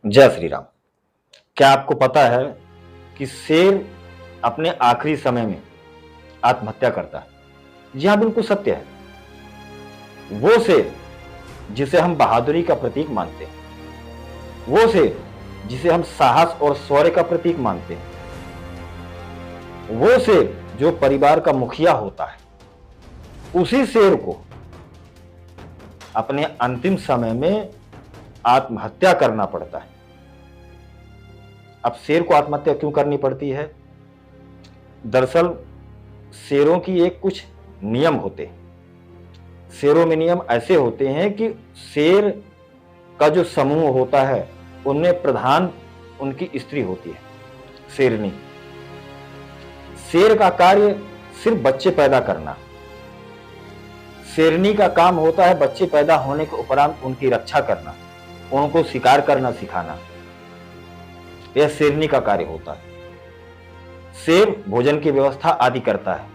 जय श्री राम। क्या आपको पता है कि शेर अपने आखिरी समय में आत्महत्या करता है? जी हाँ, बिल्कुल सत्य है। वो शेर जिसे हम बहादुरी का प्रतीक मानते हैं, वो शेर जिसे हम साहस और शौर्य का प्रतीक मानते हैं, वो शेर जो परिवार का मुखिया होता है, उसी शेर को अपने अंतिम समय में आत्महत्या करना पड़ता है। अब शेर को आत्महत्या क्यों करनी पड़ती है? दरअसल शेरों की एक कुछ नियम होते हैं। शेरों में नियम ऐसे होते हैं कि शेर का जो समूह होता है उनमें प्रधान उनकी स्त्री होती है, शेरनी। शेर का कार्य सिर्फ बच्चे पैदा करना। शेरनी का काम होता है बच्चे पैदा होने के उपरांत उनकी रक्षा करना, उनको शिकार करना सिखाना। यह शेरनी का कार्य होता है। शेर भोजन की व्यवस्था आदि करता है।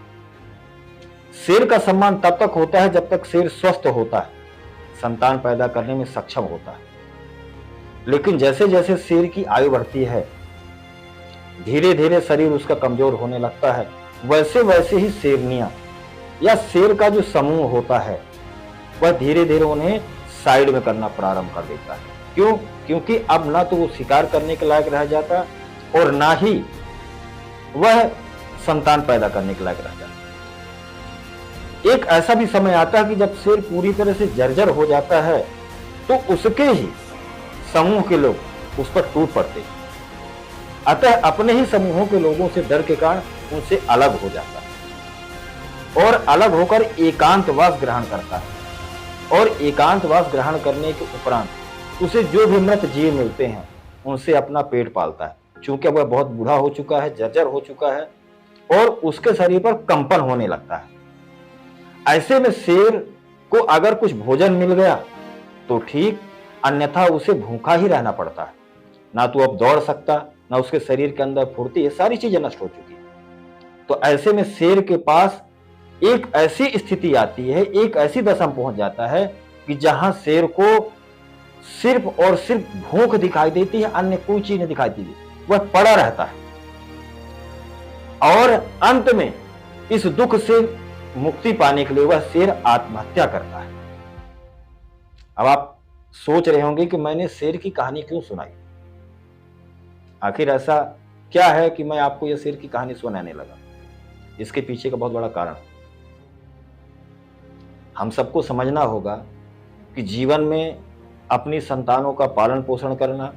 शेर का सम्मान तब तक होता है जब तक शेर स्वस्थ होता है, संतान पैदा करने में सक्षम होता है। लेकिन जैसे जैसे शेर की आयु बढ़ती है, धीरे धीरे शरीर उसका कमजोर होने लगता है, वैसे वैसे ही शेरनियां या शेर का जो समूह होता है वह धीरे धीरे उन्हें साइड में करना प्रारंभ कर देता है। क्यों? क्योंकि अब ना तो वो शिकार करने के लायक रह जाता और ना ही वह संतान पैदा करने के लायक रह जाता। एक ऐसा भी समय आता है कि जब शेर पूरी तरह से जर्जर हो जाता है तो उसके ही समूह के लोग उस पर टूट पड़ते हैं। अतः अपने ही समूहों के लोगों से डर के कारण उनसे अलग हो जाता है और अलग होकर एकांतवास ग्रहण करता है। और एकांतवास ग्रहण करने के उपरांत उसे जो भी मृत जीव मिलते हैं उनसे अपना पेट पालता है। चूंकि वह बहुत बूढ़ा हो चुका है, जर्जर हो चुका है और उसके शरीर पर कंपन होने लगता है। ऐसे में शेर को अगर कुछ भोजन मिल गया तो ठीक, अन्यथा उसे भूखा ही रहना पड़ता है। ना तो अब दौड़ सकता, ना उसके शरीर के अंदर फुर्ती, ये सारी चीजें नष्ट हो चुकी है। तो ऐसे में शेर के पास एक ऐसी स्थिति आती है, एक ऐसी दशा में पहुंच जाता है कि जहां शेर को सिर्फ और सिर्फ भूख दिखाई देती है, अन्य कोई चीज नहीं दिखाई देती। वह पड़ा रहता है और अंत में इस दुख से मुक्ति पाने के लिए वह शेर आत्महत्या करता है। अब आप सोच रहे होंगे कि मैंने शेर की कहानी क्यों सुनाई। आखिर ऐसा क्या है कि मैं आपको यह शेर की कहानी सुनाने लगा? इसके पीछे का बहुत बड़ा कारण हम सबको समझना होगा कि जीवन में अपनी संतानों का पालन पोषण करना,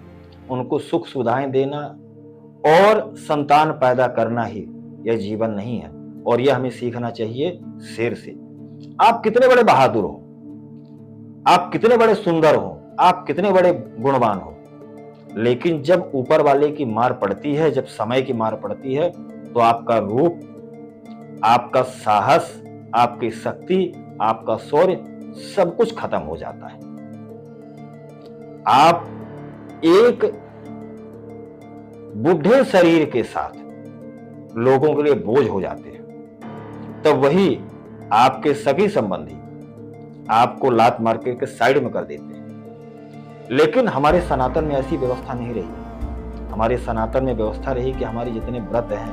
उनको सुख सुविधाएं देना और संतान पैदा करना ही यह जीवन नहीं है। और यह हमें सीखना चाहिए शेर से। आप कितने बड़े बहादुर हो, आप कितने बड़े सुंदर हो, आप कितने बड़े गुणवान हो, लेकिन जब ऊपर वाले की मार पड़ती है, जब समय की मार पड़ती है, तो आपका रूप, आपका साहस, आपकी शक्ति, आपका शौर्य सब कुछ खत्म हो जाता है। आप एक बुढ़े शरीर के साथ लोगों के लिए बोझ हो जाते हैं। तब वही आपके सभी संबंधी आपको लात मार के साइड में कर देते हैं। लेकिन हमारे सनातन में ऐसी व्यवस्था नहीं रही। हमारे सनातन में व्यवस्था रही कि हमारे जितने व्रत हैं,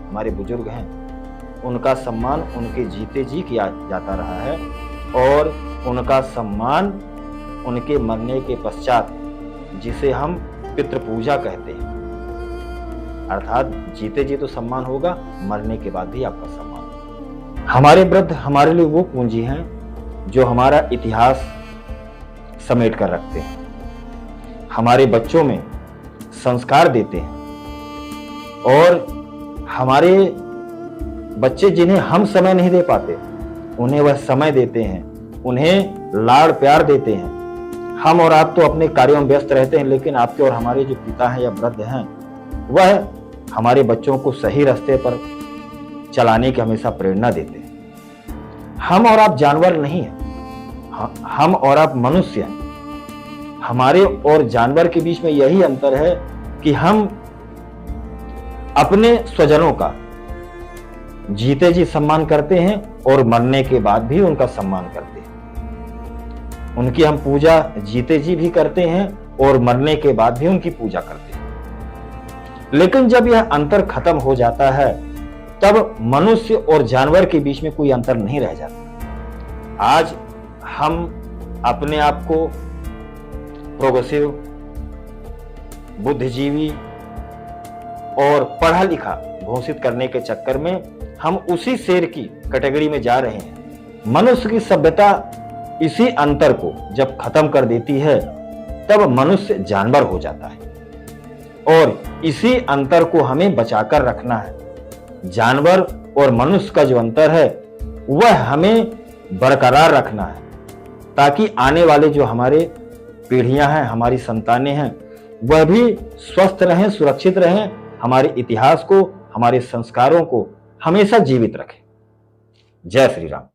हमारे बुजुर्ग हैं, उनका सम्मान उनके जीते जी किया जाता रहा है और उनका सम्मान उनके मरने के पश्चात, जिसे हम पितृपूजा कहते हैं, अर्थात जीते जी तो सम्मान होगा, मरने के बाद भी आपका सम्मान। हमारे व्रत हमारे लिए वो पूंजी हैं जो हमारा इतिहास समेट कर रखते हैं, हमारे बच्चों में संस्कार देते हैं और हमारे बच्चे जिन्हें हम समय नहीं दे पाते उन्हें वह समय देते हैं, उन्हें लाड़ प्यार देते हैं। हम और आप तो अपने कार्यों में व्यस्त रहते हैं, लेकिन आपके और हमारे जो पिता हैं या वृद्ध हैं वह हमारे बच्चों को सही रास्ते पर चलाने की हमेशा प्रेरणा देते हैं। हम और आप जानवर नहीं हैं, हम और आप मनुष्य हैं। हमारे और जानवर के बीच में यही अंतर है कि हम अपने स्वजनों का जीते जी सम्मान करते हैं और मरने के बाद भी उनका सम्मान करते हैं। उनकी हम पूजा जीते जी भी करते हैं और मरने के बाद भी उनकी पूजा करते हैं। लेकिन जब यह अंतर खत्म हो जाता है तब मनुष्य और जानवर के बीच में कोई अंतर नहीं रह जाता। आज हम अपने आप को प्रोग्रेसिव, बुद्धिजीवी और पढ़ा लिखा घोषित करने के चक्कर में हम उसी शेर की कैटेगरी में जा रहे हैं। मनुष्य की सभ्यता इसी अंतर को जब खत्म कर देती है तब मनुष्य जानवर हो जाता है और इसी अंतर को हमें बचाकर रखना है। जानवर और मनुष्य का जो अंतर है वह हमें बरकरार रखना है ताकि आने वाले जो हमारे पीढ़ियां हैं, हमारी संतानें हैं, वह भी स्वस्थ रहें, सुरक्षित रहें, हमारे इतिहास को, हमारे संस्कारों को हमेशा जीवित रखें। जय श्री राम।